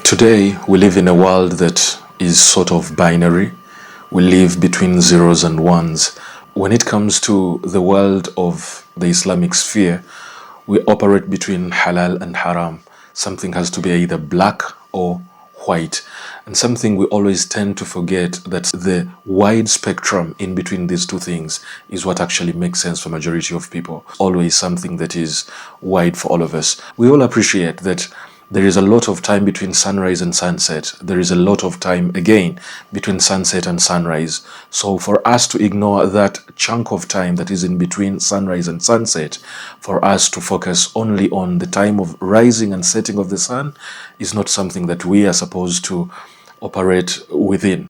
Today, we live in a world that is sort of binary. We live between zeros and ones. When it comes to the world of the Islamic sphere, we operate between halal and haram. Something has to be either black or white. And something we always tend to forget, that the wide spectrum in between these two things is what actually makes sense for majority of people. Always something that is wide for all of us. We all appreciate that there is a lot of time between sunrise and sunset. There is a lot of time again between sunset and sunrise. So for us to ignore that chunk of time that is in between sunrise and sunset, for us to focus only on the time of rising and setting of the sun, is not something that we are supposed to operate within.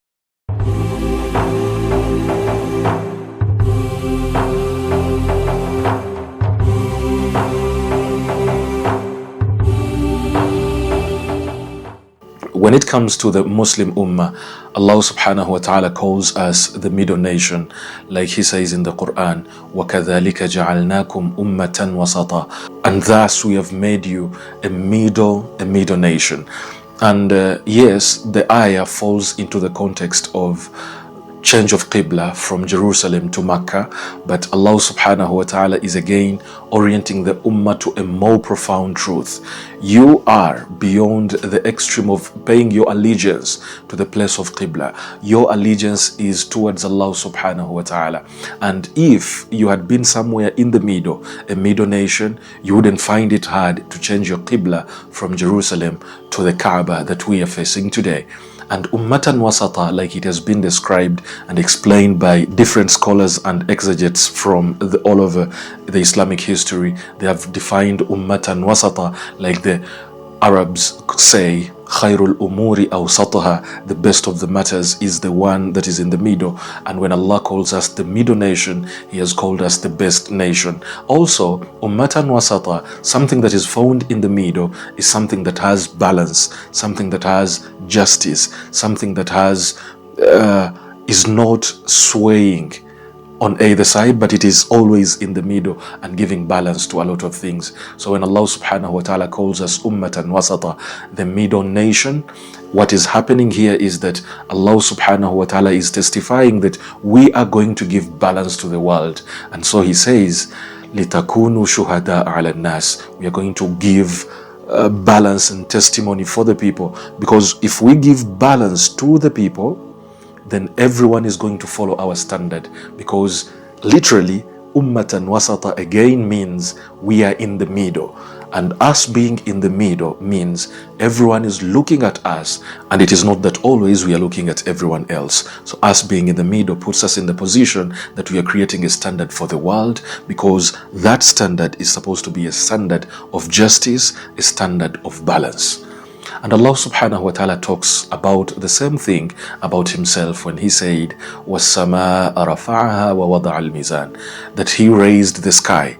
When it comes to the Muslim Ummah, Allah subhanahu wa ta'ala calls us the middle nation, like He says in the Quran, وَكَذَلِكَ جَعَلْنَاكُمْ أُمَّةً وَسَطًا. And thus we have made you a middle nation. And yes, the ayah falls into the context of change of Qibla from Jerusalem to Mecca, but Allah subhanahu wa ta'ala is again orienting the Ummah to a more profound truth. You are beyond the extreme of paying your allegiance to the place of Qibla. Your allegiance is towards Allah subhanahu wa ta'ala. And if you had been somewhere in the middle, a middle nation, you wouldn't find it hard to change your Qibla from Jerusalem to the Kaaba that we are facing today. And ummatan wasata, like it has been described and explained by different scholars and exegetes from all over the Islamic history, they have defined ummatan wasata like the Arabs say, khairul umuri awsataha, the best of the matters is the one that is in the middle. And when Allah calls us the middle nation, He has called us the best nation. Also, ummatan wasata, something that is found in the middle, is something that has balance, something that has justice, something that has is not swaying on either side, but it is always in the middle and giving balance to a lot of things. So when Allah subhanahu wa ta'ala calls us ummatan wasata, the middle nation, what is happening here is that Allah subhanahu wa ta'ala is testifying that we are going to give balance to the world. And so He says, litakunu shuhada ala nas, we are going to give balance and testimony for the people, because if we give balance to the people, then everyone is going to follow our standard, because literally ummatan wasata again means we are in the middle, and us being in the middle means everyone is looking at us, and it is not that always we are looking at everyone else. So us being in the middle puts us in the position that we are creating a standard for the world, because that standard is supposed to be a standard of justice, a standard of balance. And Allah subhanahu wa ta'ala talks about the same thing about Himself when He said, وَالسَّمَاءَ رَفَعَهَا وَوَضَعَ الْمِيزَانَ, that He raised the sky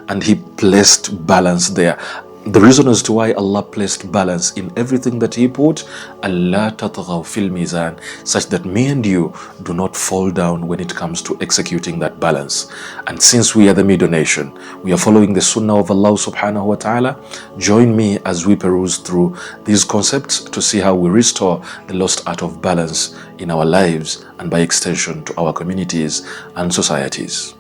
and He placed balance there. The reason as to why Allah placed balance in everything that He put, Allah tatghaw fil mizan, such that me and you do not fall down when it comes to executing that balance. And since we are the middle nation, we are following the sunnah of Allah subhanahu wa ta'ala. Join me as we peruse through these concepts to see how we restore the lost art of balance in our lives, and by extension to our communities and societies.